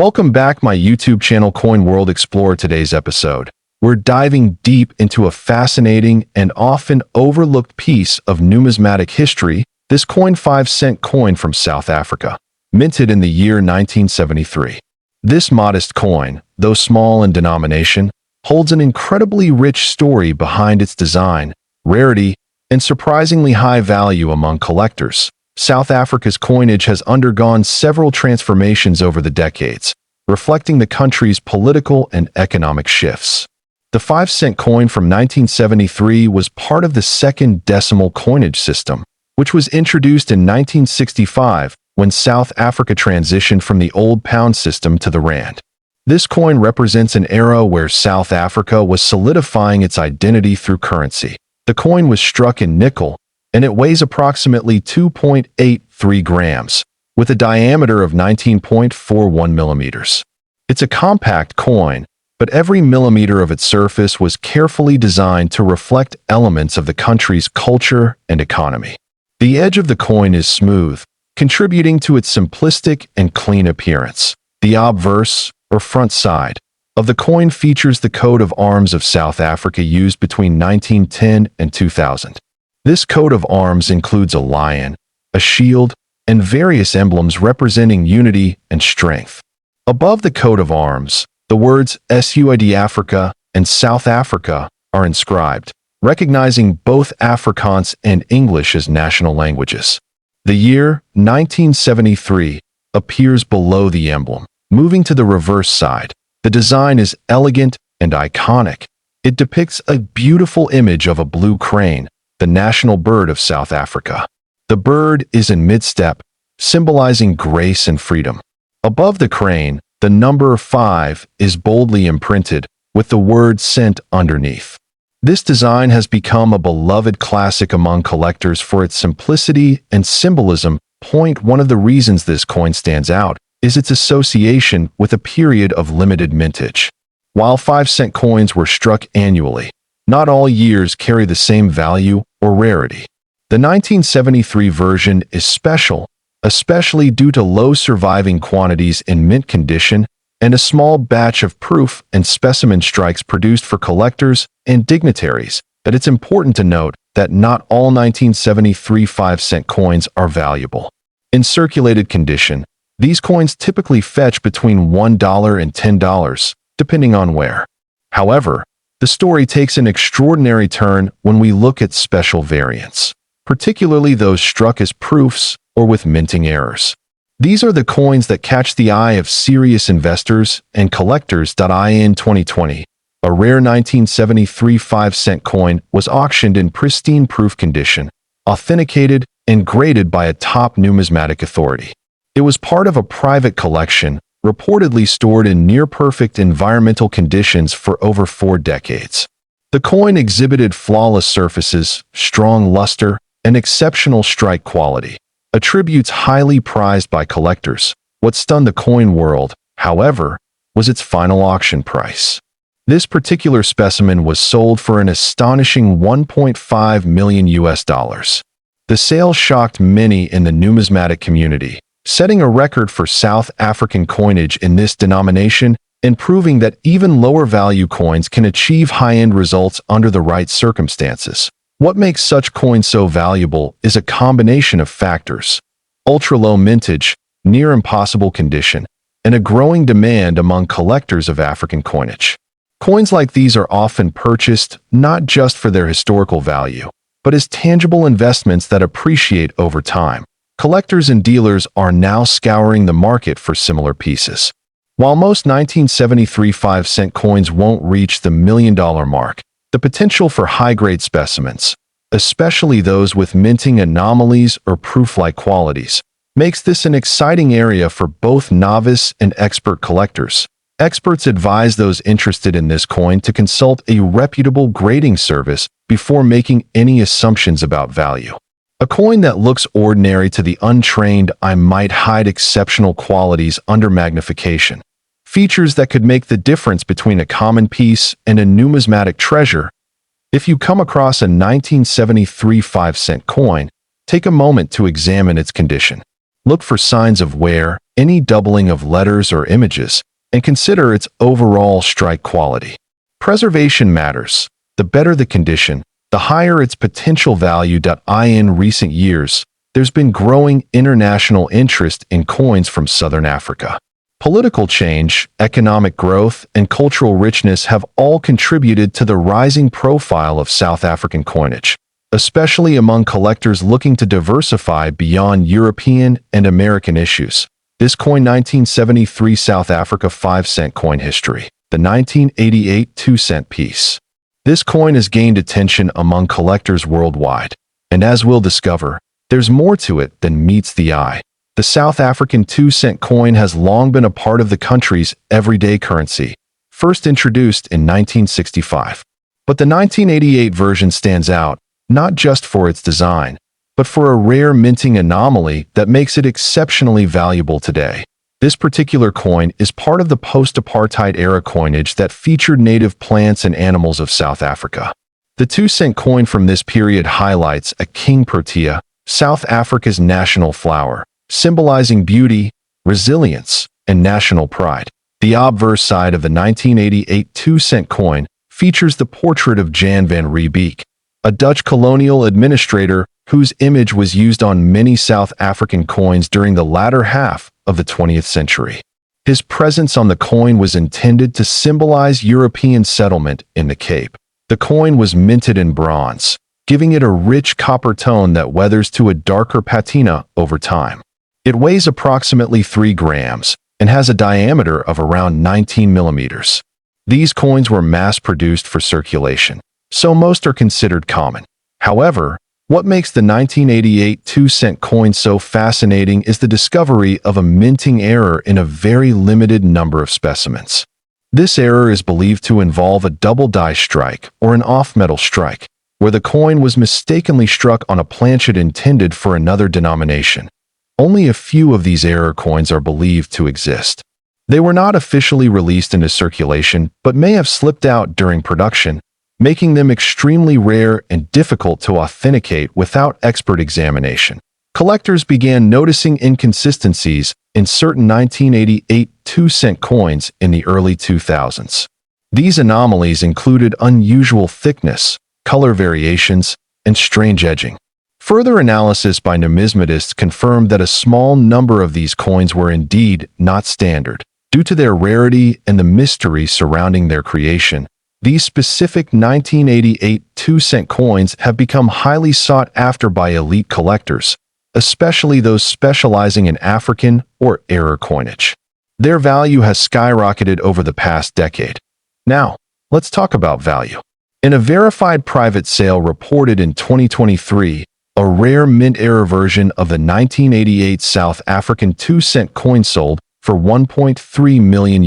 Welcome back my YouTube channel Coin World Explorer. Today's episode, we're diving deep into a fascinating and often overlooked piece of numismatic history, this coin 5-cent coin from South Africa, minted in the year 1973. This modest coin, though small in denomination, holds an incredibly rich story behind its design, rarity, and surprisingly high value among collectors. South Africa's coinage has undergone several transformations over the decades, reflecting the country's political and economic shifts. The 5-cent coin from 1973 was part of the second decimal coinage system, which was introduced in 1965 when South Africa transitioned from the old pound system to the rand. This coin represents an era where South Africa was solidifying its identity through currency. The coin was struck in nickel, and it weighs approximately 2.83 grams, with a diameter of 19.41 millimeters. It's a compact coin, but every millimeter of its surface was carefully designed to reflect elements of the country's culture and economy. The edge of the coin is smooth, contributing to its simplistic and clean appearance. The obverse, or front side, of the coin features the coat of arms of South Africa used between 1910 and 2000. This coat of arms includes a lion, a shield, and various emblems representing unity and strength. Above the coat of arms, the words SUID Africa and South Africa are inscribed, recognizing both Afrikaans and English as national languages. The year 1973 appears below the emblem. Moving to the reverse side, the design is elegant and iconic. It depicts a beautiful image of a blue crane, the national bird of South Africa. The bird is in mid-step, symbolizing grace and freedom. Above the crane, the number 5 is boldly imprinted, with the word "cent" underneath. This design has become a beloved classic among collectors for its simplicity and symbolism. One of the reasons this coin stands out is its association with a period of limited mintage. While 5-cent coins were struck annually, not all years carry the same value or rarity. The 1973 version is special, especially due to low surviving quantities in mint condition and a small batch of proof and specimen strikes produced for collectors and dignitaries. But it's important to note that not all 1973 5-cent coins are valuable. In circulated condition, these coins typically fetch between $1 and $10, depending on where. However, the story takes an extraordinary turn when we look at special variants, particularly those struck as proofs or with minting errors. These are the coins that catch the eye of serious investors and collectors. In 2020, a rare 1973 5-cent coin was auctioned in pristine proof condition, authenticated and graded by a top numismatic authority. It was part of a private collection, reportedly stored in near-perfect environmental conditions for over 4 decades. The coin exhibited flawless surfaces, strong luster, and exceptional strike quality, attributes highly prized by collectors. What stunned the coin world, however, was its final auction price. This particular specimen was sold for an astonishing $1.5 million. The sale shocked many in the numismatic community, setting a record for South African coinage in this denomination and proving that even lower value coins can achieve high-end results under the right circumstances. What makes such coins so valuable is a combination of factors: ultra-low mintage, near impossible condition, and a growing demand among collectors of African coinage. Coins like these are often purchased not just for their historical value, but as tangible investments that appreciate over time. Collectors and dealers are now scouring the market for similar pieces. While most 1973 5-cent coins won't reach the $1 million mark, the potential for high-grade specimens, especially those with minting anomalies or proof-like qualities, makes this an exciting area for both novice and expert collectors. Experts advise those interested in this coin to consult a reputable grading service before making any assumptions about value. A coin that looks ordinary to the untrained eye might hide exceptional qualities under magnification, features that could make the difference between a common piece and a numismatic treasure. If you come across a 1973 5-cent coin, take a moment to examine its condition. Look for signs of wear, any doubling of letters or images, and consider its overall strike quality. Preservation matters. The better the condition, the higher its potential value. In recent years, there's been growing international interest in coins from Southern Africa. Political change, economic growth, and cultural richness have all contributed to the rising profile of South African coinage, especially among collectors looking to diversify beyond European and American issues. This coin 1973 South Africa 5-cent coin history. The 1988 2-cent piece. This coin has gained attention among collectors worldwide, and as we'll discover, there's more to it than meets the eye. The South African 2-cent coin has long been a part of the country's everyday currency, first introduced in 1965. But the 1988 version stands out, not just for its design, but for a rare minting anomaly that makes it exceptionally valuable today. This particular coin is part of the post-apartheid era coinage that featured native plants and animals of South Africa. The 2-cent coin from this period highlights a king protea, South Africa's national flower, symbolizing beauty, resilience, and national pride. The obverse side of the 1988 2-cent coin features the portrait of Jan van Riebeeck, a Dutch colonial administrator whose image was used on many South African coins during the latter half of the 20th century. His presence on the coin was intended to symbolize European settlement in the Cape. The coin was minted in bronze, giving it a rich copper tone that weathers to a darker patina over time. It weighs approximately 3 grams and has a diameter of around 19 millimeters. These coins were mass-produced for circulation, so most are considered common. However, what makes the 1988 2-cent coin so fascinating is the discovery of a minting error in a very limited number of specimens. This error is believed to involve a double die strike or an off-metal strike, where the coin was mistakenly struck on a planchet intended for another denomination. Only a few of these error coins are believed to exist. They were not officially released into circulation, but may have slipped out during production, making them extremely rare and difficult to authenticate without expert examination. Collectors began noticing inconsistencies in certain 1988 2-cent coins in the early 2000s. These anomalies included unusual thickness, color variations, and strange edging. Further analysis by numismatists confirmed that a small number of these coins were indeed not standard. Due to their rarity and the mystery surrounding their creation, these specific 1988 2-cent coins have become highly sought after by elite collectors, especially those specializing in African or error coinage. Their value has skyrocketed over the past decade. Now, let's talk about value. In a verified private sale reported in 2023, a rare mint error version of the 1988 South African 2-cent coin sold for $1.3 million.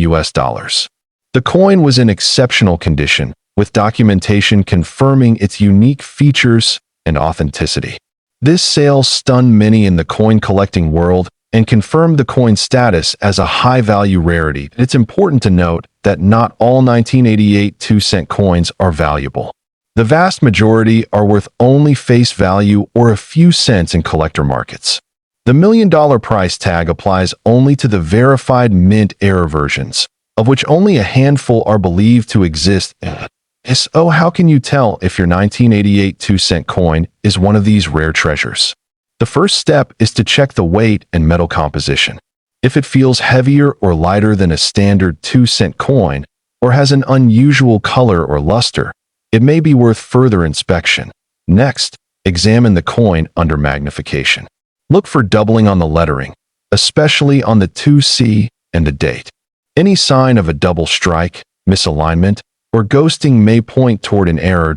The coin was in exceptional condition, with documentation confirming its unique features and authenticity. This sale stunned many in the coin collecting world and confirmed the coin's status as a high-value rarity. It's important to note that not all 1988 2-cent coins are valuable. The vast majority are worth only face value or a few cents in collector markets. The $1 million price tag applies only to the verified mint error versions, of which only a handful are believed to exist. So how can you tell if your 1988 2-cent coin is one of these rare treasures? The first step is to check the weight and metal composition. If it feels heavier or lighter than a standard 2-cent coin, or has an unusual color or luster, it may be worth further inspection. Next, examine the coin under magnification. Look for doubling on the lettering, especially on the 2C and the date. Any sign of a double strike, misalignment, or ghosting may point toward an error.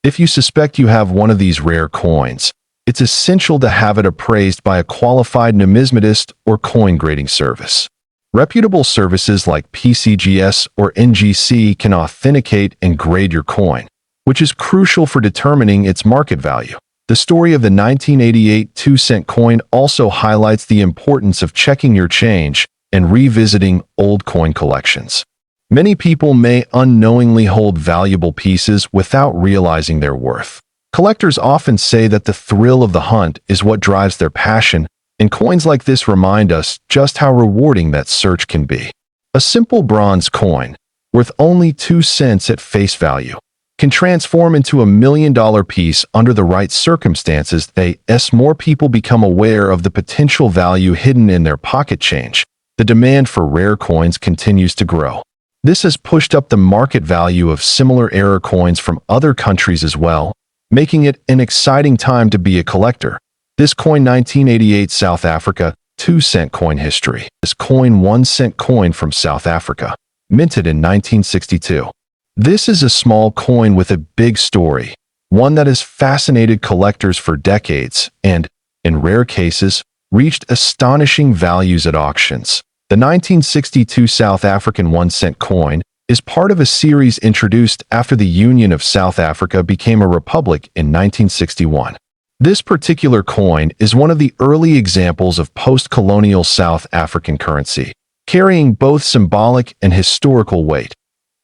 If you suspect you have one of these rare coins, it's essential to have it appraised by a qualified numismatist or coin grading service. Reputable services like PCGS or NGC can authenticate and grade your coin, which is crucial for determining its market value. The story of the 1988 2-cent coin also highlights the importance of checking your change and revisiting old coin collections. Many people may unknowingly hold valuable pieces without realizing their worth. Collectors often say that the thrill of the hunt is what drives their passion, and coins like this remind us just how rewarding that search can be. A simple bronze coin, worth only 2 cents at face value, can transform into $1 million piece under the right circumstances. As more people become aware of the potential value hidden in their pocket change, the demand for rare coins continues to grow. This has pushed up the market value of similar era coins from other countries as well, making it an exciting time to be a collector. This coin 1988 South Africa 2-cent coin history. This coin 1-cent coin from South Africa, minted in 1962. This is a small coin with a big story, one that has fascinated collectors for decades and, in rare cases, reached astonishing values at auctions. The 1962 South African 1-cent coin is part of a series introduced after the Union of South Africa became a republic in 1961. This particular coin is one of the early examples of post-colonial South African currency, carrying both symbolic and historical weight.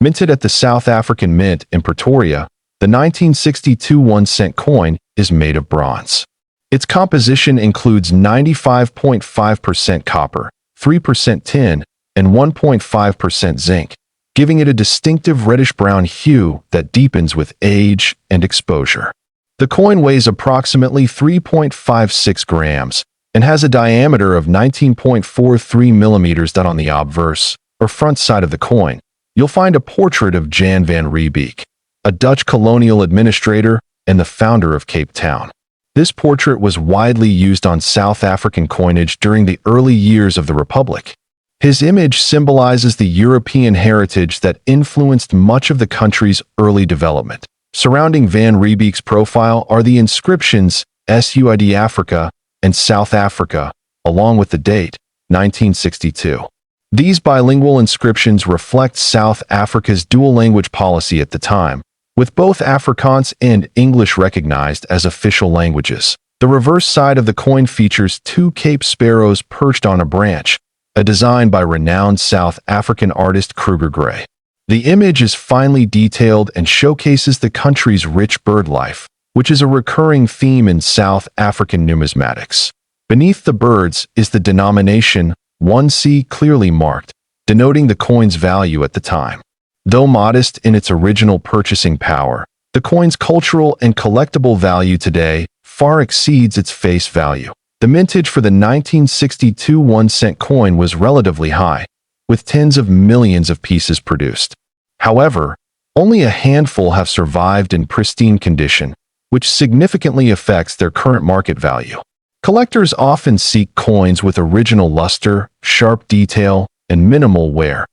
Minted at the South African Mint in Pretoria, the 1962 1-cent coin is made of bronze. Its composition includes 95.5% copper, 3% tin, and 1.5% zinc, giving it a distinctive reddish-brown hue that deepens with age and exposure. The coin weighs approximately 3.56 grams and has a diameter of 19.43 millimeters. On the obverse, or front side of the coin, you'll find a portrait of Jan van Riebeeck, a Dutch colonial administrator and the founder of Cape Town. This portrait was widely used on South African coinage during the early years of the Republic. His image symbolizes the European heritage that influenced much of the country's early development. Surrounding Van Riebeeck's profile are the inscriptions SUID Africa and South Africa, along with the date, 1962. These bilingual inscriptions reflect South Africa's dual-language policy at the time, with both Afrikaans and English recognized as official languages. The reverse side of the coin features 2 Cape sparrows perched on a branch, a design by renowned South African artist Krugerrand. The image is finely detailed and showcases the country's rich bird life, which is a recurring theme in South African numismatics. Beneath the birds is the denomination 1C clearly marked, denoting the coin's value at the time. Though modest in its original purchasing power, the coin's cultural and collectible value today far exceeds its face value. The mintage for the 1962 1-cent coin was relatively high, with tens of millions of pieces produced. However, only a handful have survived in pristine condition, which significantly affects their current market value. Collectors often seek coins with original luster, sharp detail, and minimal wear.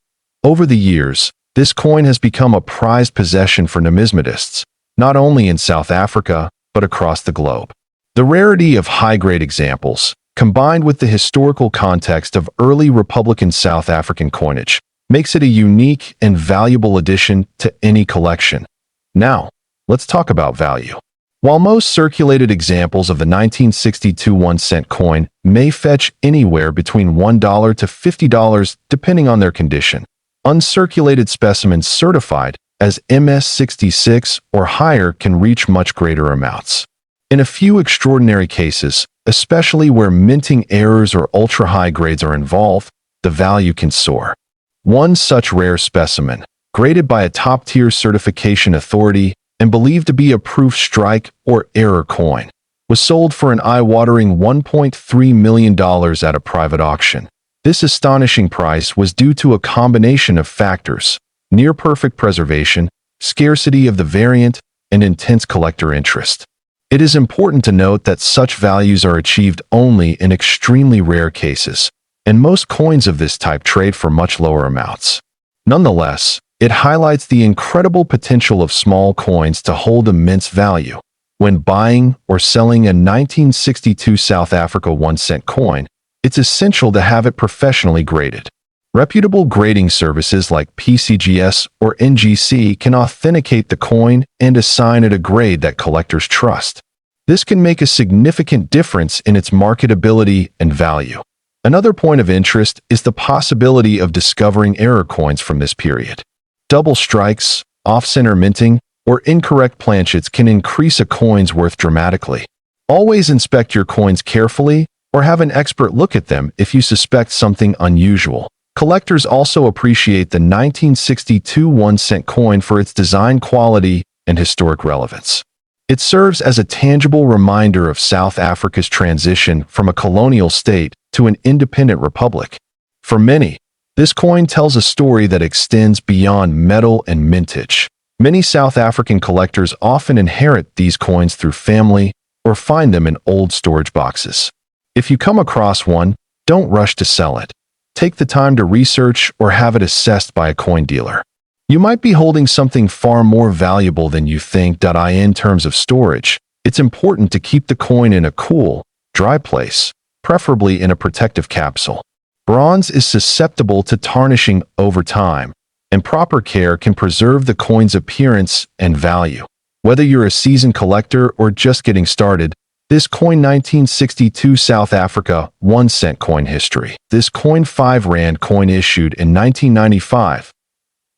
Over the years, this coin has become a prized possession for numismatists, not only in South Africa, but across the globe. The rarity of high-grade examples, combined with the historical context of early Republican South African coinage, makes it a unique and valuable addition to any collection. Now, let's talk about value. While most circulated examples of the 1962 1-cent coin may fetch anywhere between $1 to $50 depending on their condition, uncirculated specimens certified as MS66 or higher can reach much greater amounts. In a few extraordinary cases, especially where minting errors or ultra-high grades are involved, the value can soar. One such rare specimen, graded by a top-tier certification authority and believed to be a proof strike or error coin, was sold for an eye-watering $1.3 million at a private auction. This astonishing price was due to a combination of factors: near-perfect preservation, scarcity of the variant, and intense collector interest. It is important to note that such values are achieved only in extremely rare cases, and most coins of this type trade for much lower amounts. Nonetheless, it highlights the incredible potential of small coins to hold immense value. When buying or selling a 1962 South Africa 1-cent coin, it's essential to have it professionally graded. Reputable grading services like PCGS or NGC can authenticate the coin and assign it a grade that collectors trust. This can make a significant difference in its marketability and value. Another point of interest is the possibility of discovering error coins from this period. Double strikes, off-center minting, or incorrect planchets can increase a coin's worth dramatically. Always inspect your coins carefully, or have an expert look at them if you suspect something unusual. Collectors also appreciate the 1962 1-cent coin for its design quality and historic relevance. It serves as a tangible reminder of South Africa's transition from a colonial state to an independent republic. For many, this coin tells a story that extends beyond metal and mintage. Many South African collectors often inherit these coins through family or find them in old storage boxes. If you come across one, don't rush to sell it. Take the time to research or have it assessed by a coin dealer. You might be holding something far more valuable than you think. In terms of storage, it's important to keep the coin in a cool, dry place, preferably in a protective capsule. Bronze is susceptible to tarnishing over time, and proper care can preserve the coin's appearance and value. Whether you're a seasoned collector or just getting started, this coin 1962 South Africa 1-cent coin history. This coin 5 Rand coin issued in 1995.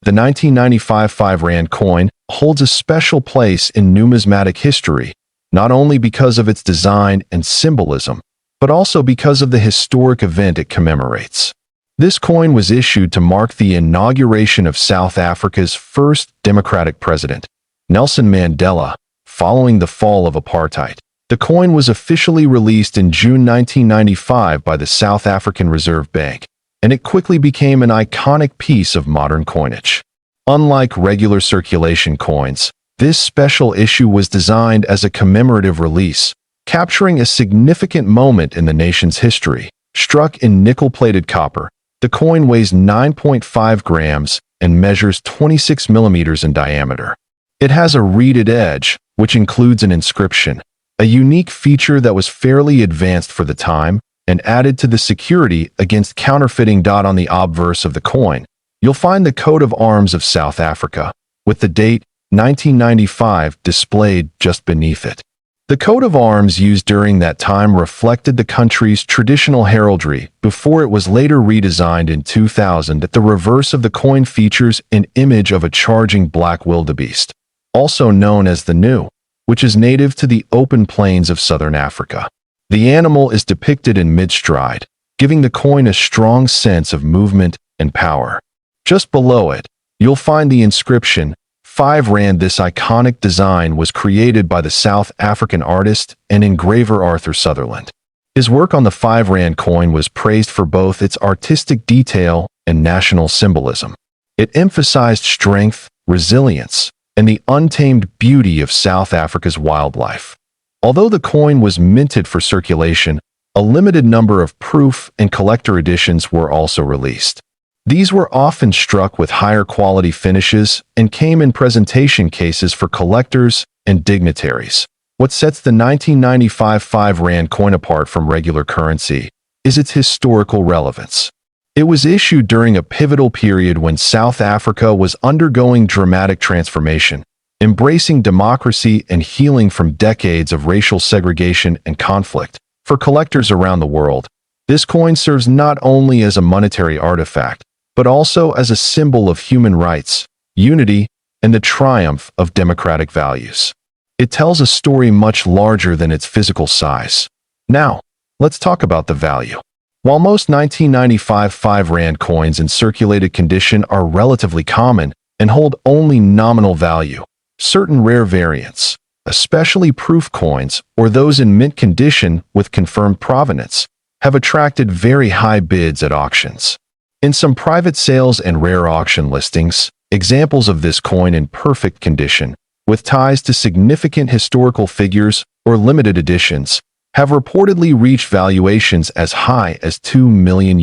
The 1995 5 Rand coin holds a special place in numismatic history, not only because of its design and symbolism, but also because of the historic event it commemorates. This coin was issued to mark the inauguration of South Africa's first democratic president, Nelson Mandela, following the fall of apartheid. The coin was officially released in June 1995 by the South African Reserve Bank, and it quickly became an iconic piece of modern coinage. Unlike regular circulation coins, this special issue was designed as a commemorative release, capturing a significant moment in the nation's history. Struck in nickel-plated copper, the coin weighs 9.5 grams and measures 26 millimeters in diameter. It has a reeded edge, which includes an inscription, a unique feature that was fairly advanced for the time and added to the security against counterfeiting. On the obverse of the coin, you'll find the coat of arms of South Africa, with the date 1995 displayed just beneath it. The coat of arms used during that time reflected the country's traditional heraldry before it was later redesigned in 2000. At the reverse of the coin features an image of a charging black wildebeest, also known as the gnu, which is native to the open plains of southern Africa. The animal is depicted in mid-stride, giving the coin a strong sense of movement and power. Just below it, you'll find the inscription, 5 Rand. This iconic design was created by the South African artist and engraver Arthur Sutherland. His work on the 5 Rand coin was praised for both its artistic detail and national symbolism. It emphasized strength, resilience, and the untamed beauty of South Africa's wildlife. Although the coin was minted for circulation, a limited number of proof and collector editions were also released. These were often struck with higher quality finishes and came in presentation cases for collectors and dignitaries. What sets the 1995 5 Rand coin apart from regular currency is its historical relevance. It was issued during a pivotal period when South Africa was undergoing dramatic transformation, embracing democracy and healing from decades of racial segregation and conflict. For collectors around the world, this coin serves not only as a monetary artifact, but also as a symbol of human rights, unity, and the triumph of democratic values. It tells a story much larger than its physical size. Now, let's talk about the value. While most 1995 5 Rand coins in circulated condition are relatively common and hold only nominal value, certain rare variants, especially proof coins or those in mint condition with confirmed provenance, have attracted very high bids at auctions. In some private sales and rare auction listings, examples of this coin in perfect condition, with ties to significant historical figures or limited editions, have reportedly reached valuations as high as $2 million.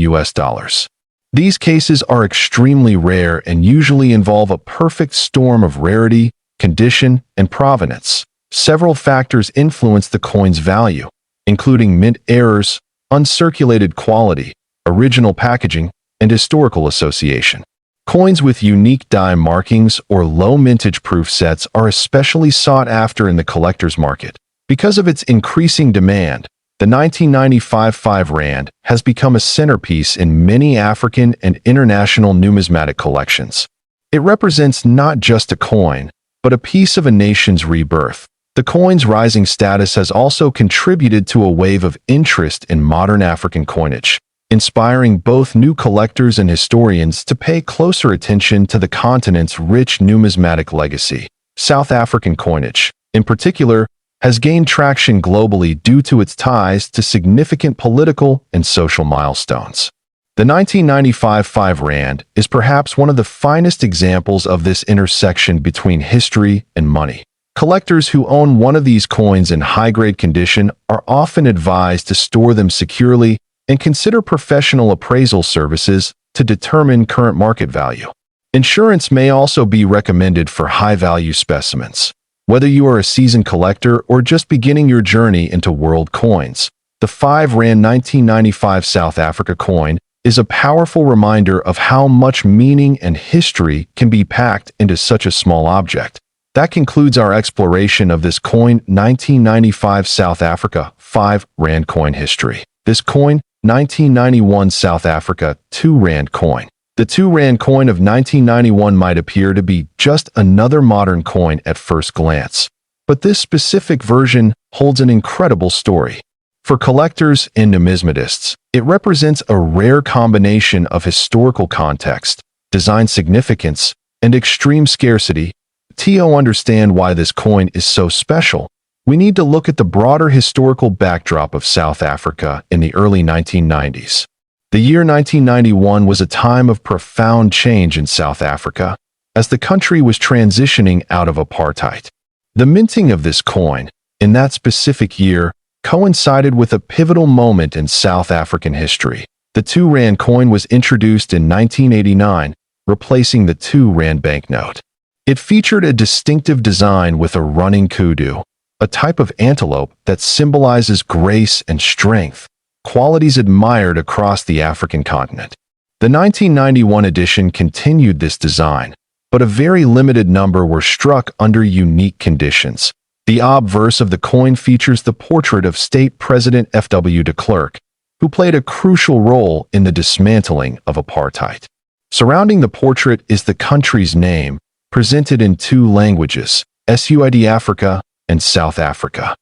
These cases are extremely rare and usually involve a perfect storm of rarity, condition, and provenance. Several factors influence the coin's value, including mint errors, uncirculated quality, original packaging, and historical association. Coins with unique die markings or low mintage proof sets are especially sought after in the collector's market. Because of its increasing demand, the 1995 5 Rand has become a centerpiece in many African and international numismatic collections. It represents not just a coin, but a piece of a nation's rebirth, The coin's rising status has also contributed to a wave of interest in modern African coinage, inspiring both new collectors and historians to pay closer attention to the continent's rich numismatic legacy. South African coinage, in particular, has gained traction globally due to its ties to significant political and social milestones. The 1995 5 Rand is perhaps one of the finest examples of this intersection between history and money. Collectors who own one of these coins in high-grade condition are often advised to store them securely and consider professional appraisal services to determine current market value. Insurance may also be recommended for high-value specimens. Whether you are a seasoned collector or just beginning your journey into world coins, the 5 Rand 1995 South Africa coin is a powerful reminder of how much meaning and history can be packed into such a small object. That concludes our exploration of this coin 1995 South Africa 5 Rand coin history. This coin, 1991 South Africa 2 Rand coin. The 2 Rand coin of 1991 might appear to be just another modern coin at first glance, but this specific version holds an incredible story. For collectors and numismatists, it represents a rare combination of historical context, design significance, and extreme scarcity. To understand why this coin is so special, we need to look at the broader historical backdrop of South Africa in the early 1990s. The year 1991 was a time of profound change in South Africa, as the country was transitioning out of apartheid. The minting of this coin, in that specific year, coincided with a pivotal moment in South African history. The 2 Rand coin was introduced in 1989, replacing the 2 Rand banknote. It featured a distinctive design with a running kudu, a type of antelope that symbolizes grace and strength, qualities admired across the African continent. The 1991 edition continued this design, but a very limited number were struck under unique conditions. The obverse of the coin features the portrait of State President F.W. de Klerk, who played a crucial role in the dismantling of apartheid. Surrounding the portrait is the country's name, presented in 2 languages, SUID Africa and South Africa.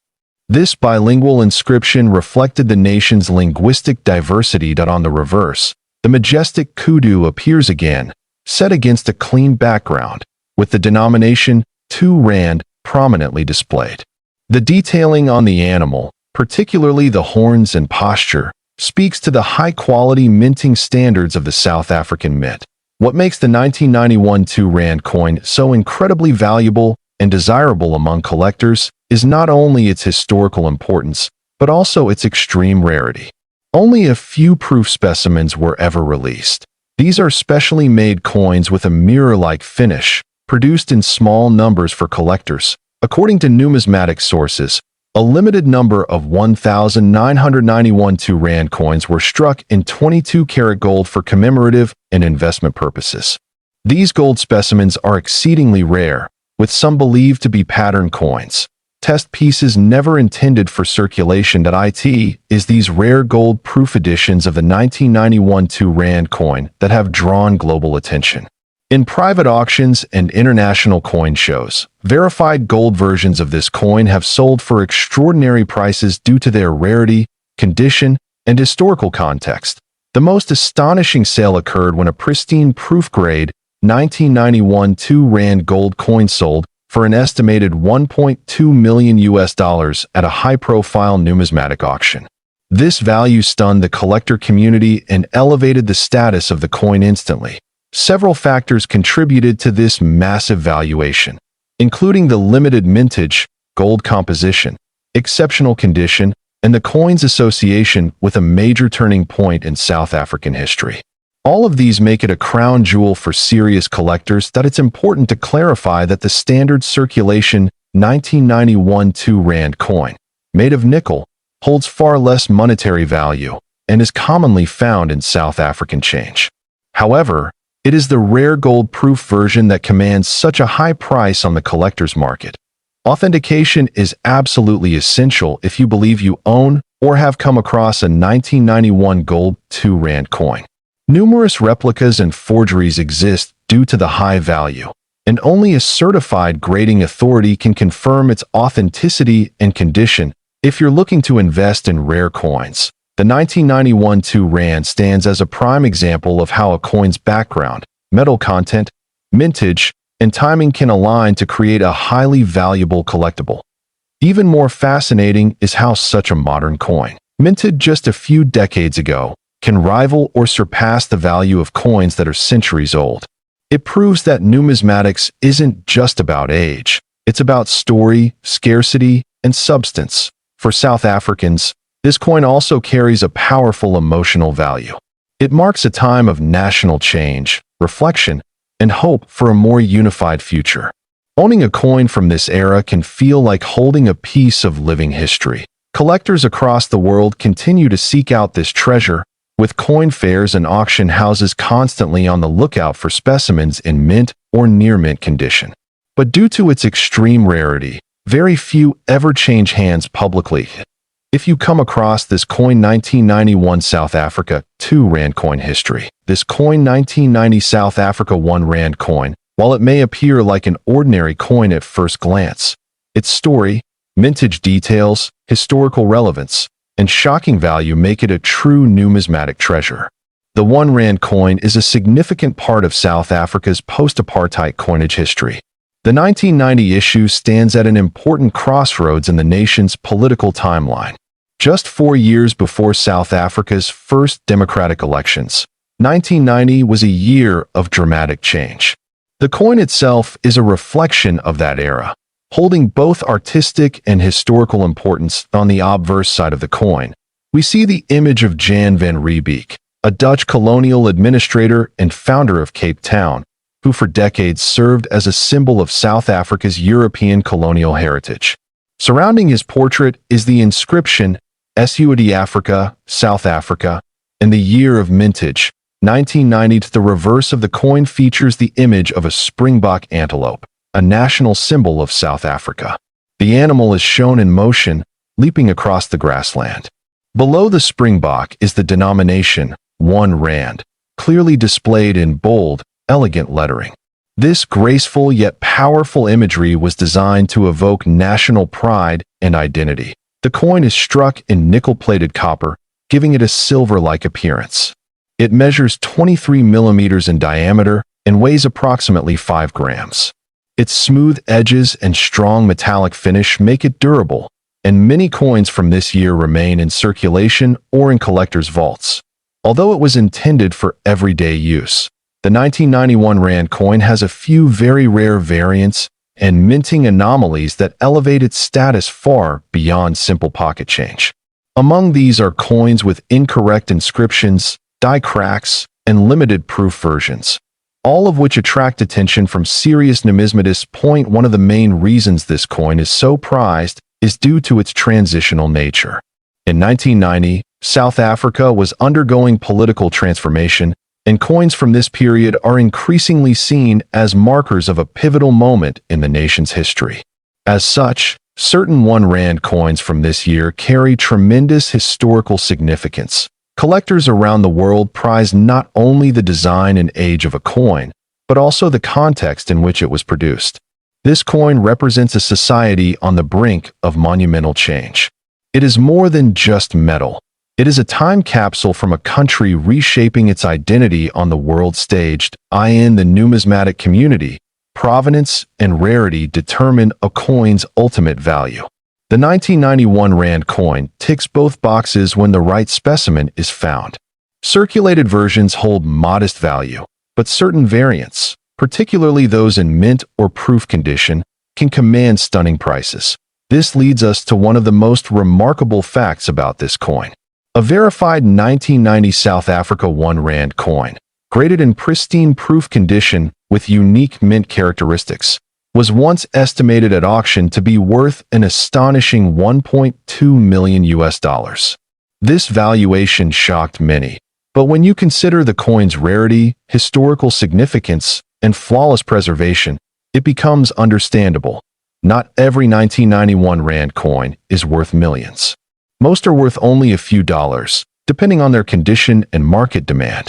This bilingual inscription reflected the nation's linguistic diversity. On the reverse, the majestic kudu appears again, set against a clean background, with the denomination 2 Rand prominently displayed. The detailing on the animal, particularly the horns and posture, speaks to the high-quality minting standards of the South African mint. What makes the 1991 2 Rand coin so incredibly valuable and desirable among collectors is not only its historical importance, but also its extreme rarity. Only a few proof specimens were ever released. These are specially made coins with a mirror-like finish, produced in small numbers for collectors. According to numismatic sources, a limited number of 1,991 2 Rand coins were struck in 22-karat gold for commemorative and investment purposes. These gold specimens are exceedingly rare, with some believed to be pattern coins. Test pieces never intended for circulation. It is these rare gold proof editions of the 1991 2 Rand coin that have drawn global attention. In private auctions and international coin shows, verified gold versions of this coin have sold for extraordinary prices due to their rarity, condition, and historical context. The most astonishing sale occurred when a pristine proof-grade 1991 2 Rand gold coin sold for an estimated $1.2 million at a high-profile numismatic auction. This value stunned the collector community and elevated the status of the coin instantly. Several factors contributed to this massive valuation, including the limited mintage, gold composition, exceptional condition, and the coin's association with a major turning point in South African history. All of these make it a crown jewel for serious collectors. It's important to clarify that the standard circulation 1991 2 Rand coin, made of nickel, holds far less monetary value and is commonly found in South African change. However, it is the rare gold-proof version that commands such a high price on the collector's market. Authentication is absolutely essential if you believe you own or have come across a 1991 gold 2 Rand coin. Numerous replicas and forgeries exist due to the high value. and only a certified grading authority can confirm its authenticity and condition. If you're looking to invest in rare coins, the 1991 2 Rand stands as a prime example of how a coin's background, metal content, mintage, and timing can align to create a highly valuable collectible. Even more fascinating is how such a modern coin, minted just a few decades ago, can rival or surpass the value of coins that are centuries old. It proves that numismatics isn't just about age. It's about story, scarcity, and substance. For South Africans, this coin also carries a powerful emotional value. It marks a time of national change, reflection, and hope for a more unified future. Owning a coin from this era can feel like holding a piece of living history. Collectors across the world continue to seek out this treasure, with coin fairs and auction houses constantly on the lookout for specimens in mint or near-mint condition. But due to its extreme rarity, very few ever change hands publicly. If you come across this coin 1991 South Africa 2 Rand coin history, this coin 1990 South Africa 1 Rand coin, while it may appear like an ordinary coin at first glance, its story, mintage details, historical relevance, and shocking value make it a true numismatic treasure. The 1 Rand coin is a significant part of South Africa's post-apartheid coinage history. The 1990 issue stands at an important crossroads in the nation's political timeline. Just 4 years before South Africa's first democratic elections, 1990 was a year of dramatic change. The coin itself is a reflection of that era, holding both artistic and historical importance. On the obverse side of the coin, we see the image of Jan van Riebeeck, a Dutch colonial administrator and founder of Cape Town, who for decades served as a symbol of South Africa's European colonial heritage. Surrounding his portrait is the inscription, SUAD Africa, South Africa, and the year of mintage, 1990. To the reverse of the coin features the image of a springbok antelope, a national symbol of South Africa. The animal is shown in motion, leaping across the grassland. Below the springbok is the denomination, 1 Rand, clearly displayed in bold, elegant lettering. This graceful yet powerful imagery was designed to evoke national pride and identity. The coin is struck in nickel-plated copper, giving it a silver-like appearance. It measures 23 millimeters in diameter and weighs approximately 5 grams. Its smooth edges and strong metallic finish make it durable, and many coins from this year remain in circulation or in collectors' vaults. Although it was intended for everyday use, the 1991 Rand coin has a few very rare variants and minting anomalies that elevate its status far beyond simple pocket change. Among these are coins with incorrect inscriptions, die cracks, and limited proof versions, all of which attract attention from serious numismatists. One of the main reasons this coin is so prized is due to its transitional nature. In 1990, South Africa was undergoing political transformation, and coins from this period are increasingly seen as markers of a pivotal moment in the nation's history. As such, certain 1 Rand coins from this year carry tremendous historical significance. Collectors around the world prize not only the design and age of a coin, but also the context in which it was produced. This coin represents a society on the brink of monumental change. It is more than just metal. It is a time capsule from a country reshaping its identity on the world stage. In the numismatic community, provenance and rarity determine a coin's ultimate value. The 1991 Rand coin ticks both boxes when the right specimen is found. Circulated versions hold modest value, but certain variants, particularly those in mint or proof condition, can command stunning prices. This leads us to one of the most remarkable facts about this coin. A verified 1990 South Africa 1 Rand coin, graded in pristine proof condition with unique mint characteristics, was once estimated at auction to be worth an astonishing $1.2 million. This valuation shocked many, but when you consider the coin's rarity, historical significance, and flawless preservation, it becomes understandable. Not every 1991 Rand coin is worth millions. Most are worth only a few dollars, depending on their condition and market demand.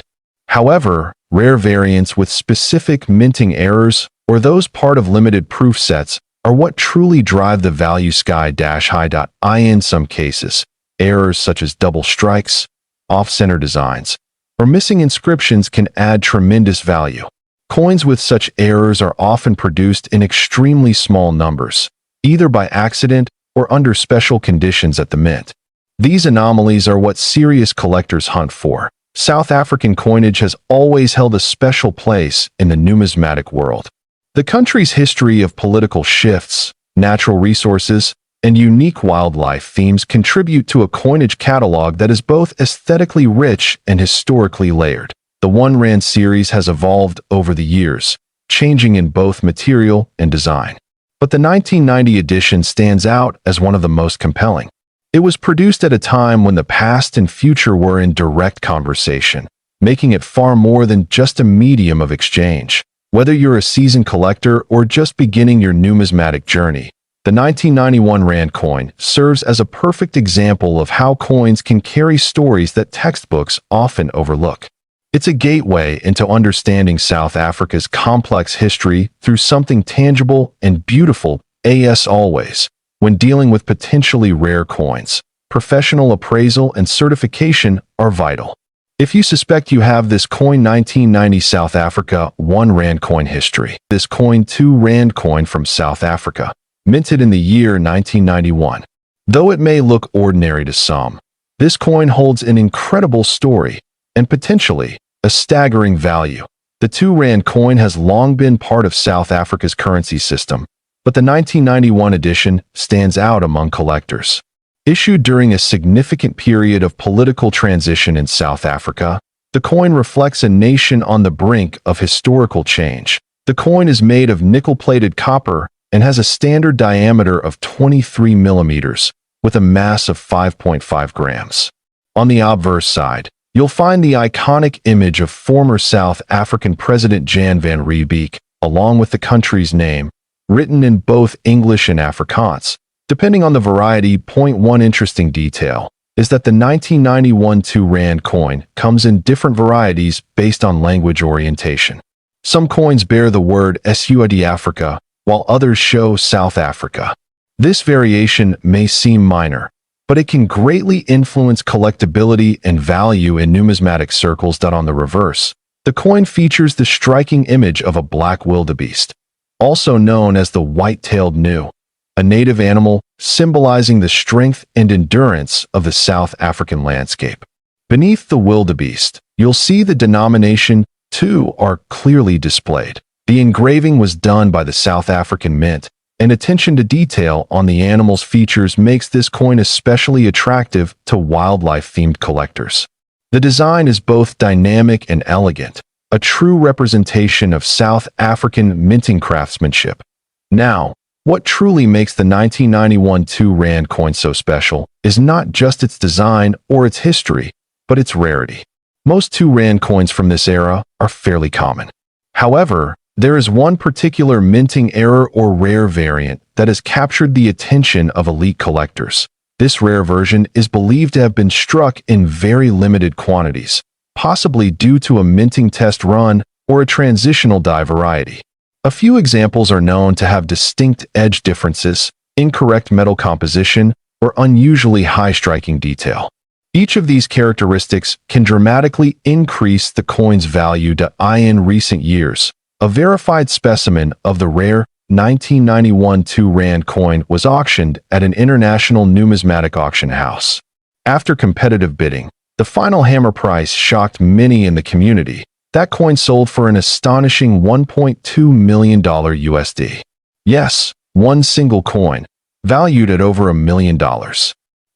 However, Rare variants with specific minting errors, or those part of limited proof sets, are what truly drive the value sky-high. In some cases, errors such as double strikes, off-center designs, or missing inscriptions can add tremendous value. Coins with such errors are often produced in extremely small numbers, either by accident or under special conditions at the mint. These anomalies are what serious collectors hunt for. South African coinage has always held a special place in the numismatic world. The country's history of political shifts, natural resources, and unique wildlife themes contribute to a coinage catalog that is both aesthetically rich and historically layered. The 1 Rand series has evolved over the years, changing in both material and design. But the 1990 edition stands out as one of the most compelling. It was produced at a time when the past and future were in direct conversation, making it far more than just a medium of exchange. Whether you're a seasoned collector or just beginning your numismatic journey, the 1991 Rand coin serves as a perfect example of how coins can carry stories that textbooks often overlook. It's a gateway into understanding South Africa's complex history through something tangible and beautiful. As always, when dealing with potentially rare coins, professional appraisal and certification are vital. If you suspect you have this coin 1990 South Africa 1 Rand coin history, this coin 2 Rand coin from South Africa, minted in the year 1991. Though it may look ordinary to some, this coin holds an incredible story and potentially a staggering value. The 2 Rand coin has long been part of South Africa's currency system, but the 1991 edition stands out among collectors. Issued during a significant period of political transition in South Africa, the coin reflects a nation on the brink of historical change. The coin is made of nickel-plated copper and has a standard diameter of 23 millimeters, with a mass of 5.5 grams. On the obverse side, you'll find the iconic image of former South African President Jan van Riebeeck, along with the country's name, written in both English and Afrikaans. Depending on the variety. One interesting detail is that the 1991 2 Rand coin comes in different varieties based on language orientation. Some coins bear the word SUID Africa, while others show South Africa. This variation may seem minor, but it can greatly influence collectability and value in numismatic circles. On the reverse, the coin features the striking image of a black wildebeest, also known as the white-tailed gnu, a native animal symbolizing the strength and endurance of the South African landscape. Beneath the wildebeest, you'll see the denomination 2 are clearly displayed. The engraving was done by the South African Mint, and attention to detail on the animal's features makes this coin especially attractive to wildlife-themed collectors. The design is both dynamic and elegant, a true representation of South African minting craftsmanship. Now, what truly makes the 1991 2 Rand coin so special is not just its design or its history, but its rarity. Most 2 Rand coins from this era are fairly common. However, there is one particular minting error or rare variant that has captured the attention of elite collectors. This rare version is believed to have been struck in very limited quantities, possibly due to a minting test run or a transitional die variety. A few examples are known to have distinct edge differences, incorrect metal composition, or unusually high striking detail. Each of these characteristics can dramatically increase the coin's value. In recent years, a verified specimen of the rare 1991 2 Rand coin was auctioned at an international numismatic auction house. After competitive bidding, the final hammer price shocked many in the community. That coin sold for an astonishing $1.2 million USD. Yes, one single coin, valued at over $1 million.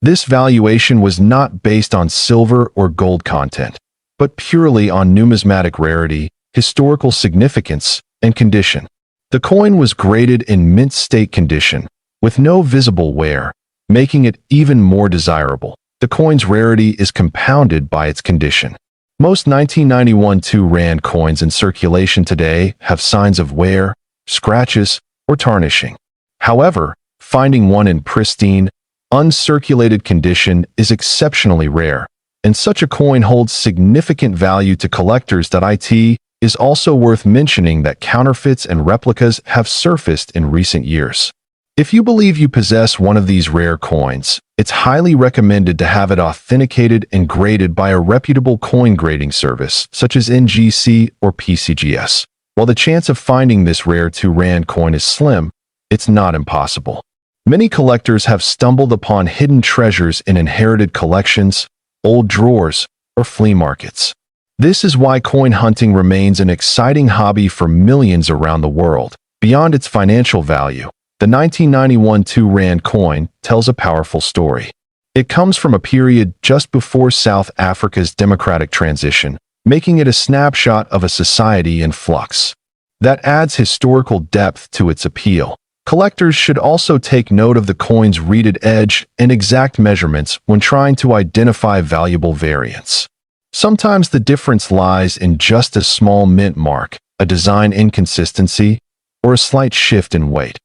This valuation was not based on silver or gold content, but purely on numismatic rarity, historical significance, and condition. The coin was graded in mint state condition, with no visible wear, making it even more desirable. The coin's rarity is compounded by its condition. Most 1991 2 Rand coins in circulation today have signs of wear, scratches, or tarnishing. However, finding one in pristine, uncirculated condition is exceptionally rare, and such a coin holds significant value to collectors. is also worth mentioning that counterfeits and replicas have surfaced in recent years. If you believe you possess one of these rare coins, it's highly recommended to have it authenticated and graded by a reputable coin grading service such as NGC or PCGS. While the chance of finding this rare 2 Rand coin is slim, it's not impossible. Many collectors have stumbled upon hidden treasures in inherited collections, old drawers, or flea markets. This is why coin hunting remains an exciting hobby for millions around the world. Beyond its financial value, the 1991 2 Rand coin tells a powerful story. It comes from a period just before South Africa's democratic transition, making it a snapshot of a society in flux. That adds historical depth to its appeal. Collectors should also take note of the coin's reeded edge and exact measurements when trying to identify valuable variants. Sometimes the difference lies in just a small mint mark, a design inconsistency, or a slight shift in weight.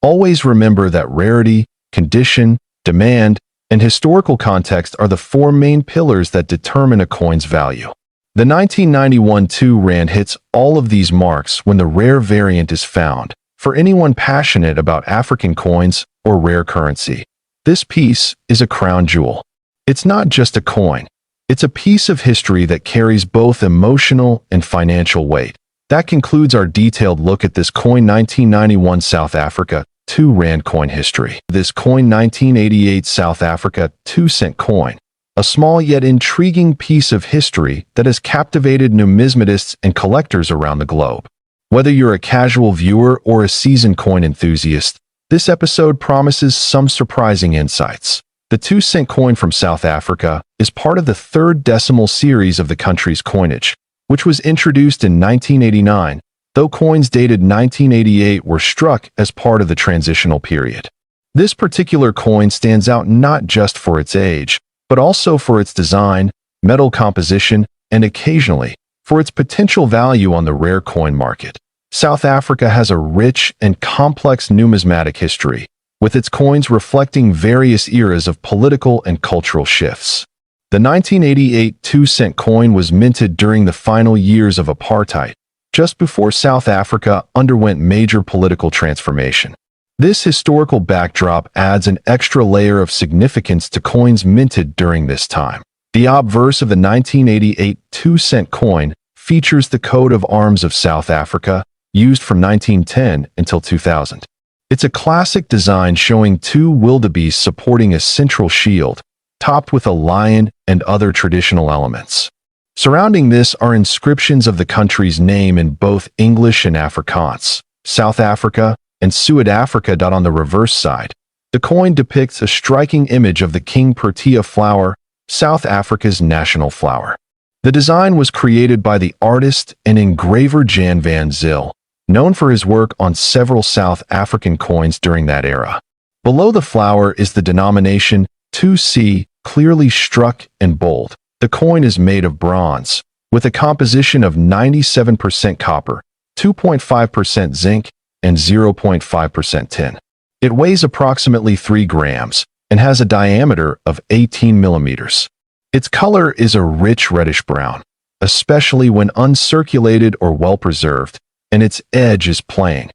Always remember that rarity, condition, demand, and historical context are the 4 main pillars that determine a coin's value. The 1991 2 Rand hits all of these marks when the rare variant is found. For anyone passionate about African coins or rare currency, this piece is a crown jewel. It's not just a coin. It's a piece of history that carries both emotional and financial weight. That concludes our detailed look at this coin 1991 South Africa 2 Rand coin history. This coin 1988 South Africa 2 cent coin, a small yet intriguing piece of history that has captivated numismatists and collectors around the globe. Whether you're a casual viewer or a seasoned coin enthusiast, this episode promises some surprising insights. The 2 cent coin from South Africa is part of the 3rd decimal series of the country's coinage, which was introduced in 1989, though coins dated 1988 were struck as part of the transitional period. This particular coin stands out not just for its age, but also for its design, metal composition, and occasionally, for its potential value on the rare coin market. South Africa has a rich and complex numismatic history, with its coins reflecting various eras of political and cultural shifts. The 1988 2 cent coin was minted during the final years of apartheid, just before South Africa underwent major political transformation. This historical backdrop adds an extra layer of significance to coins minted during this time. The obverse of the 1988 2 cent coin features the coat of arms of South Africa, used from 1910 until 2000. It's a classic design showing 2 wildebeests supporting a central shield, topped with a lion and other traditional elements. Surrounding this are inscriptions of the country's name in both English and Afrikaans, South Africa and Suid-Africa. On the reverse side, the coin depicts a striking image of the King Protea flower, South Africa's national flower. The design was created by the artist and engraver Jan van Zyl, known for his work on several South African coins during that era. Below the flower is the denomination 2C, clearly struck in bold. The coin is made of bronze, with a composition of 97% copper, 2.5% zinc, and 0.5% tin. It weighs approximately 3 grams and has a diameter of 18 millimeters. Its color is a rich reddish-brown, especially when uncirculated or well-preserved, and its edge is plain.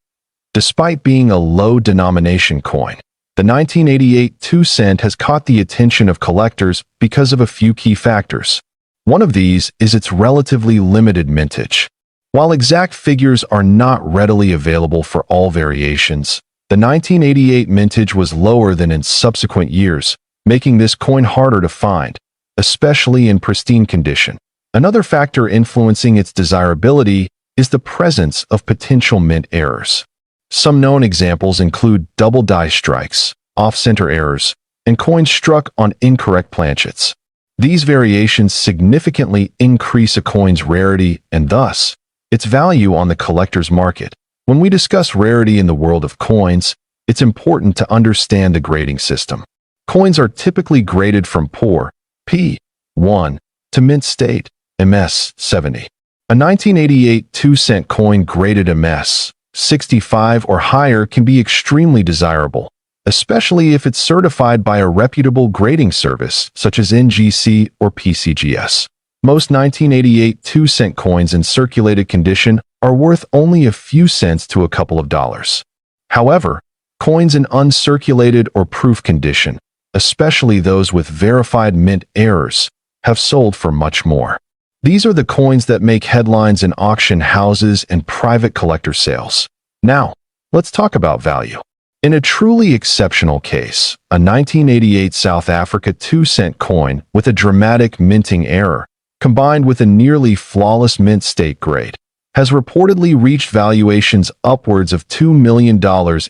Despite being a low-denomination coin, the 1988 2 cent has caught the attention of collectors because of a few key factors. One of these is its relatively limited mintage. While exact figures are not readily available for all variations, the 1988 mintage was lower than in subsequent years, making this coin harder to find, especially in pristine condition. Another factor influencing its desirability is the presence of potential mint errors. Some known examples include double die strikes, off-center errors, and coins struck on incorrect planchets. These variations significantly increase a coin's rarity and thus, its value on the collector's market. When we discuss rarity in the world of coins, it's important to understand the grading system. Coins are typically graded from poor, P1, to mint state, MS 70. A 1988 2 cent coin graded MS 65 or higher can be extremely desirable, especially if it's certified by a reputable grading service such as NGC or PCGS. Most 1988 2-cent coins in circulated condition are worth only a few cents to a couple of dollars. However, coins in uncirculated or proof condition, especially those with verified mint errors, have sold for much more. These are the coins that make headlines in auction houses and private collector sales. Now, let's talk about value. In a truly exceptional case, a 1988 South Africa 2-cent coin with a dramatic minting error, combined with a nearly flawless mint state grade, has reportedly reached valuations upwards of $2 million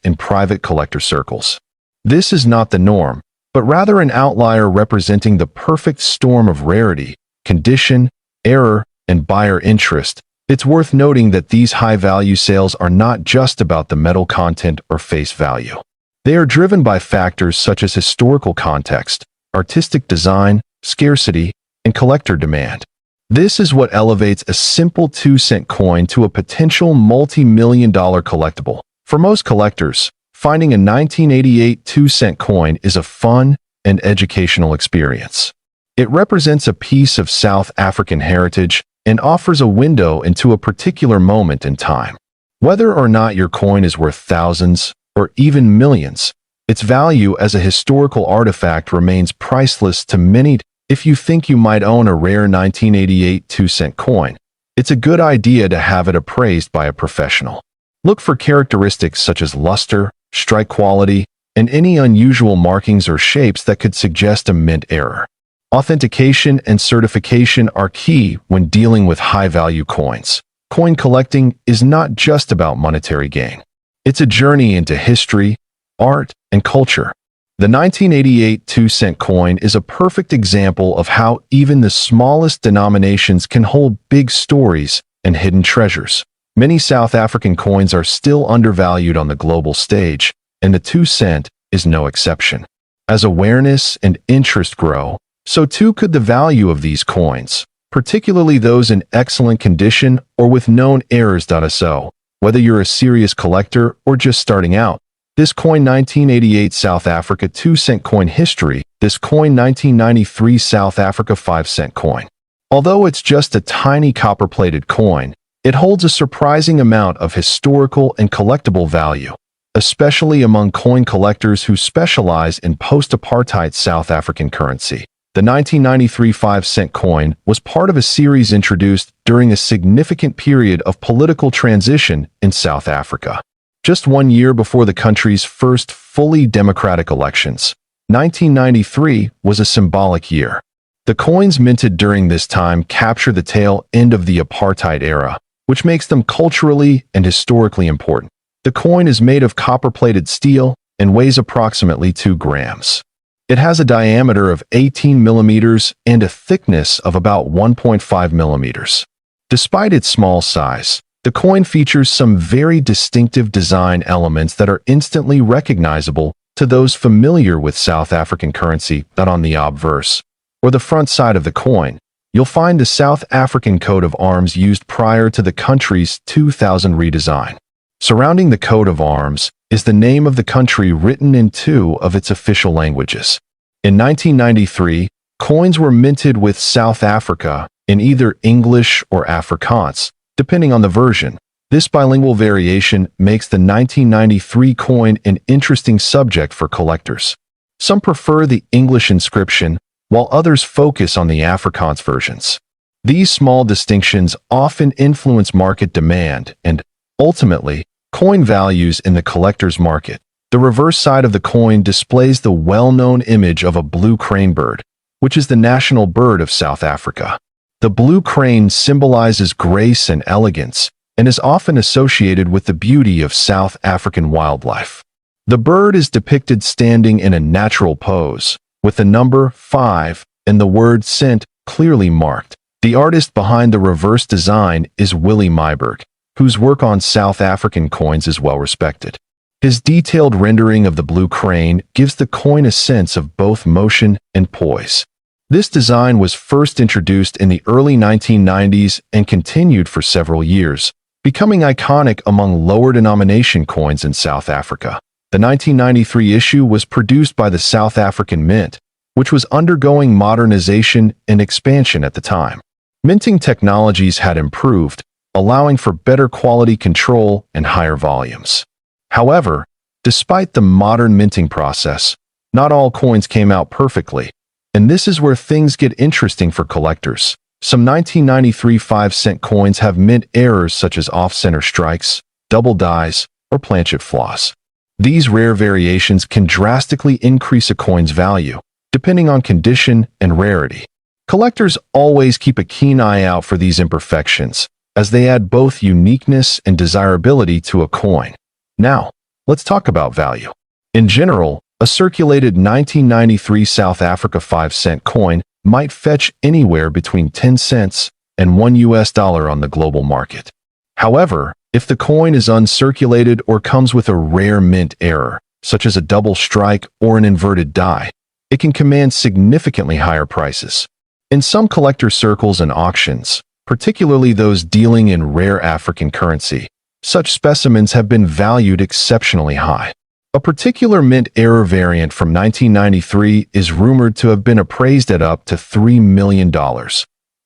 in private collector circles. This is not the norm, but rather an outlier representing the perfect storm of rarity, condition, error, and buyer interest. It's worth noting that these high-value sales are not just about the metal content or face value. They are driven by factors such as historical context, artistic design, scarcity, and collector demand. This is what elevates a simple 2-cent coin to a potential multi-million-dollar collectible. For most collectors, finding a 1988 2-cent coin is a fun and educational experience. It represents a piece of South African heritage and offers a window into a particular moment in time. Whether or not your coin is worth thousands or even millions, its value as a historical artifact remains priceless to many. If you think you might own a rare 1988 2-cent coin, it's a good idea to have it appraised by a professional. Look for characteristics such as luster, strike quality, and any unusual markings or shapes that could suggest a mint error. Authentication and certification are key when dealing with high-value coins. Coin collecting is not just about monetary gain. It's a journey into history, art, and culture. The 1988 2-cent coin is a perfect example of how even the smallest denominations can hold big stories and hidden treasures. Many South African coins are still undervalued on the global stage, and the 2-cent is no exception. As awareness and interest grow, so too could the value of these coins, particularly those in excellent condition or with known errors. So, whether you're a serious collector or just starting out, this coin 1988 South Africa 2-cent coin history, this coin 1993 South Africa 5-cent coin. Although it's just a tiny copper-plated coin, it holds a surprising amount of historical and collectible value, especially among coin collectors who specialize in post-apartheid South African currency. The 1993 5-cent coin was part of a series introduced during a significant period of political transition in South Africa. Just 1 year before the country's first fully democratic elections, 1993 was a symbolic year. The coins minted during this time capture the tail end of the apartheid era, which makes them culturally and historically important. The coin is made of copper-plated steel and weighs approximately 2 grams. It has a diameter of 18 millimeters and a thickness of about 1.5 millimeters. Despite its small size, the coin features some very distinctive design elements that are instantly recognizable to those familiar with South African currency. That on the obverse, or the front side of the coin, you'll find the South African coat of arms used prior to the country's 2000 redesign. Surrounding the coat of arms is the name of the country written in 2 of its official languages. In 1993, coins were minted with South Africa in either English or Afrikaans, depending on the version. This bilingual variation makes the 1993 coin an interesting subject for collectors. Some prefer the English inscription, while others focus on the Afrikaans versions. These small distinctions often influence market demand and, ultimately, coin values in the collector's market. The reverse side of the coin displays the well-known image of a blue crane bird, which is the national bird of South Africa. The blue crane symbolizes grace and elegance and is often associated with the beauty of South African wildlife. The bird is depicted standing in a natural pose, with the number 5 and the word cent clearly marked. The artist behind the reverse design is Willie Myburgh, whose work on South African coins is well respected. His detailed rendering of the blue crane gives the coin a sense of both motion and poise. This design was first introduced in the early 1990s and continued for several years, becoming iconic among lower denomination coins in South Africa. The 1993 issue was produced by the South African Mint, which was undergoing modernization and expansion at the time. Minting technologies had improved, allowing for better quality control and higher volumes. However, despite the modern minting process, not all coins came out perfectly, and this is where things get interesting for collectors. Some 1993 5-cent coins have mint errors such as off-center strikes, double dies, or planchet flaws. These rare variations can drastically increase a coin's value, depending on condition and rarity. Collectors always keep a keen eye out for these imperfections, as they add both uniqueness and desirability to a coin. Now, let's talk about value. In general, a circulated 1993 South Africa 5-cent coin might fetch anywhere between 10 cents and $1 on the global market. However, if the coin is uncirculated or comes with a rare mint error, such as a double strike or an inverted die, it can command significantly higher prices. In some collector circles and auctions, particularly those dealing in rare African currency, such specimens have been valued exceptionally high. A particular mint error variant from 1993 is rumored to have been appraised at up to $3 million.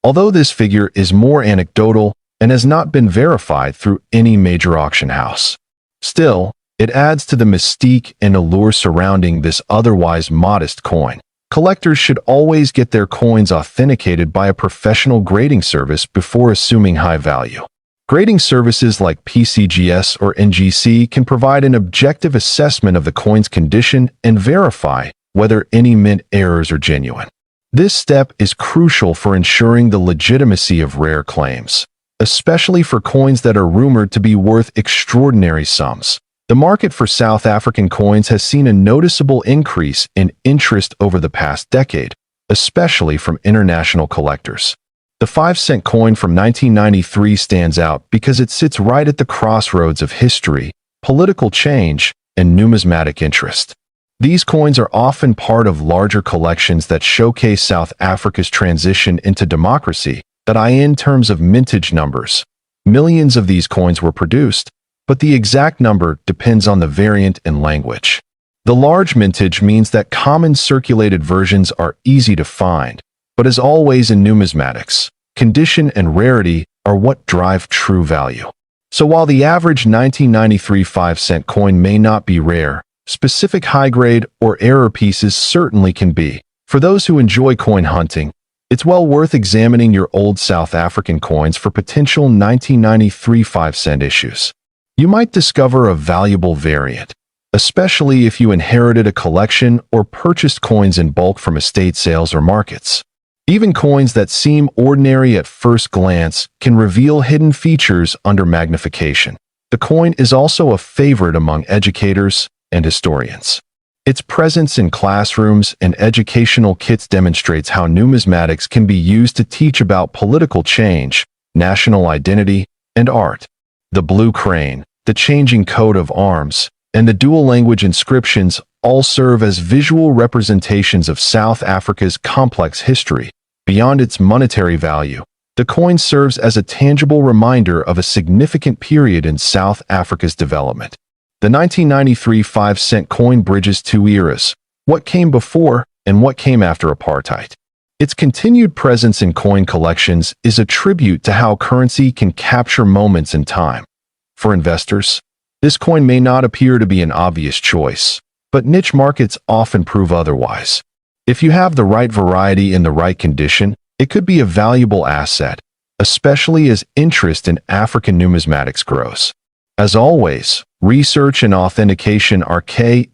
Although this figure is more anecdotal and has not been verified through any major auction house. Still, it adds to the mystique and allure surrounding this otherwise modest coin. Collectors should always get their coins authenticated by a professional grading service before assuming high value. Grading services like PCGS or NGC can provide an objective assessment of the coin's condition and verify whether any mint errors are genuine. This step is crucial for ensuring the legitimacy of rare claims, especially for coins that are rumored to be worth extraordinary sums. The market for South African coins has seen a noticeable increase in interest over the past decade, especially from international collectors. The 5-cent coin from 1993 stands out because it sits right at the crossroads of history, political change, and numismatic interest. These coins are often part of larger collections that showcase South Africa's transition into democracy, in terms of mintage numbers. Millions of these coins were produced, but the exact number depends on the variant and language. The large mintage means that common circulated versions are easy to find, but as always in numismatics, condition and rarity are what drive true value. So while the average 1993 5-cent coin may not be rare, specific high-grade or error pieces certainly can be. For those who enjoy coin hunting, it's well worth examining your old South African coins for potential 1993 5-cent issues. You might discover a valuable variant, especially if you inherited a collection or purchased coins in bulk from estate sales or markets. Even coins that seem ordinary at first glance can reveal hidden features under magnification. The coin is also a favorite among educators and historians. Its presence in classrooms and educational kits demonstrates how numismatics can be used to teach about political change, national identity, and art. The blue crane, the changing coat of arms, and the dual-language inscriptions all serve as visual representations of South Africa's complex history. Beyond its monetary value, the coin serves as a tangible reminder of a significant period in South Africa's development. The 1993 5-cent coin bridges two eras, what came before and what came after apartheid. Its continued presence in coin collections is a tribute to how currency can capture moments in time. For investors, this coin may not appear to be an obvious choice, but niche markets often prove otherwise. If you have the right variety in the right condition, it could be a valuable asset, especially as interest in African numismatics grows. As always, research and authentication are key.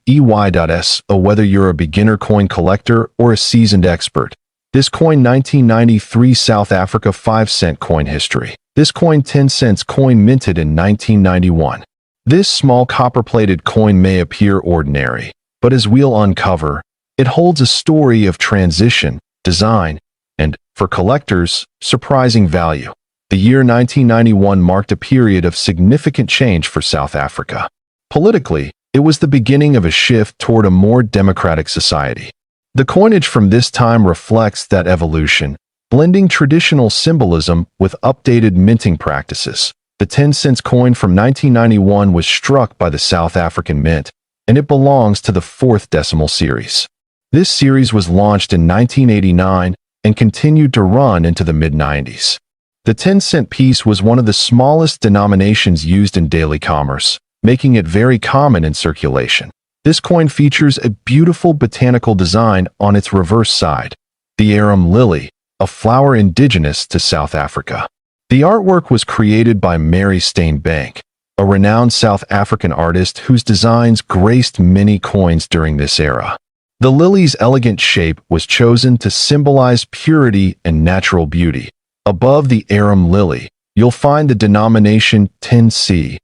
Whether you're a beginner coin collector or a seasoned expert. This coin 1993 South Africa 5-cent coin history. This coin 10 cents coin minted in 1991. This small copper-plated coin may appear ordinary, but as we'll uncover, it holds a story of transition, design, and, for collectors, surprising value. The year 1991 marked a period of significant change for South Africa. Politically, it was the beginning of a shift toward a more democratic society. The coinage from this time reflects that evolution, blending traditional symbolism with updated minting practices. The 10 cents coin from 1991 was struck by the South African Mint, and it belongs to the 4th decimal series. This series was launched in 1989, and continued to run into the mid-90s. The 10-cent piece was one of the smallest denominations used in daily commerce, making it very common in circulation. This coin features a beautiful botanical design on its reverse side, the arum lily, a flower indigenous to South Africa. The artwork was created by Mary Steenbank, a renowned South African artist whose designs graced many coins during this era. The lily's elegant shape was chosen to symbolize purity and natural beauty. Above the arum lily, you'll find the denomination 10C,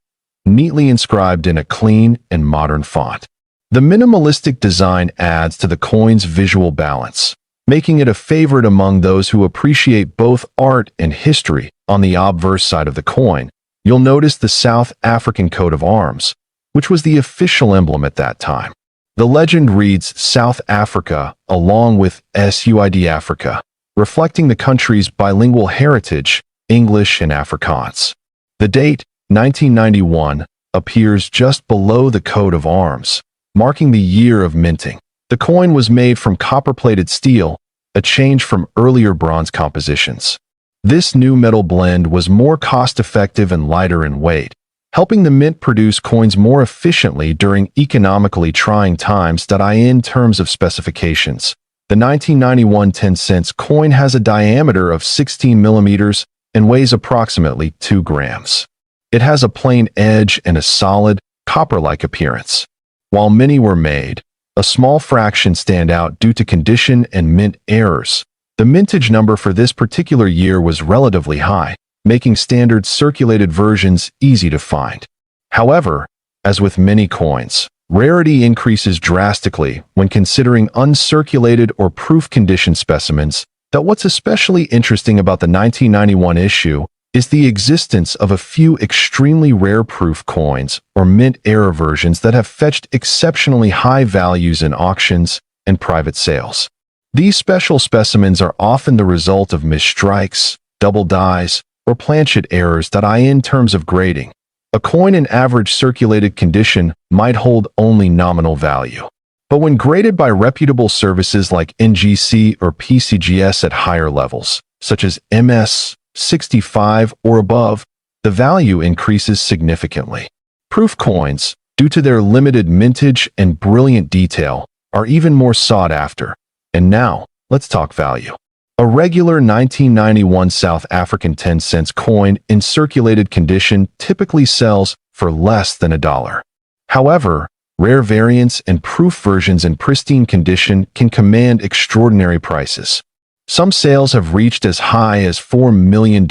neatly inscribed in a clean and modern font. The minimalistic design adds to the coin's visual balance, making it a favorite among those who appreciate both art and history. On the obverse side of the coin, you'll notice the South African coat of arms, which was the official emblem at that time. The legend reads South Africa along with SUID Africa, reflecting the country's bilingual heritage, English and Afrikaans. The date, 1991, appears just below the coat of arms, marking the year of minting. The coin was made from copper-plated steel, a change from earlier bronze compositions. This new metal blend was more cost-effective and lighter in weight, helping the mint produce coins more efficiently during economically trying times. In terms of specifications, the 1991 10-cent coin has a diameter of 16 millimeters and weighs approximately 2 grams. It has a plain edge and a solid, copper-like appearance. While many were made, a small fraction stand out due to condition and mint errors. The mintage number for this particular year was relatively high, making standard circulated versions easy to find. However, as with many coins, rarity increases drastically when considering uncirculated or proof condition specimens. What's especially interesting about the 1991 issue is the existence of a few extremely rare proof coins or mint error versions that have fetched exceptionally high values in auctions and private sales. These special specimens are often the result of misstrikes, double dies, or planchet errors. In terms of grading, a coin in average circulated condition might hold only nominal value. But when graded by reputable services like NGC or PCGS at higher levels, such as MS 65 or above, the value increases significantly. Proof coins, due to their limited mintage and brilliant detail, are even more sought after. And now, let's talk value. A regular 1991 South African 10-cent coin in circulated condition typically sells for less than $1. However, rare variants and proof versions in pristine condition can command extraordinary prices. Some sales have reached as high as $4 million,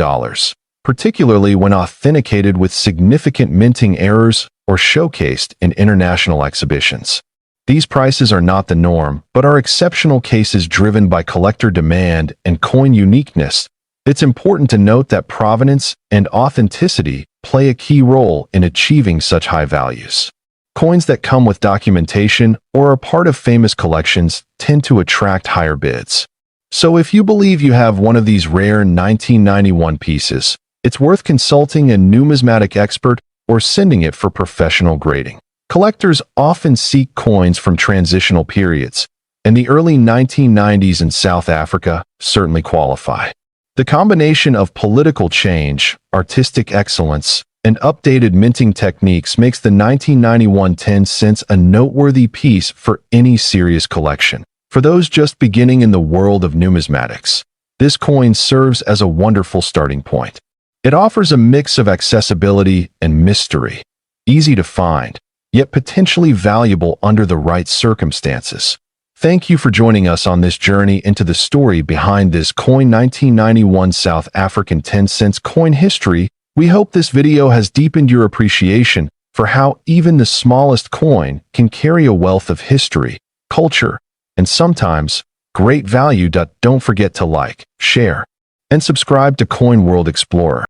particularly when authenticated with significant minting errors or showcased in international exhibitions. These prices are not the norm, but are exceptional cases driven by collector demand and coin uniqueness. It's important to note that provenance and authenticity play a key role in achieving such high values. Coins that come with documentation or are part of famous collections tend to attract higher bids. So if you believe you have one of these rare 1991 pieces, it's worth consulting a numismatic expert or sending it for professional grading. Collectors often seek coins from transitional periods, and the early 1990s in South Africa certainly qualify. The combination of political change, artistic excellence, and updated minting techniques makes the 1991 10-cent a noteworthy piece for any serious collection. For those just beginning in the world of numismatics, this coin serves as a wonderful starting point. It offers a mix of accessibility and mystery, easy to find, yet potentially valuable under the right circumstances. Thank you for joining us on this journey into the story behind this coin. 1991 South African 10-cent coin history. We hope this video has deepened your appreciation for how even the smallest coin can carry a wealth of history, culture, and sometimes great value. Don't forget to like, share, and subscribe to Coin World Explorer.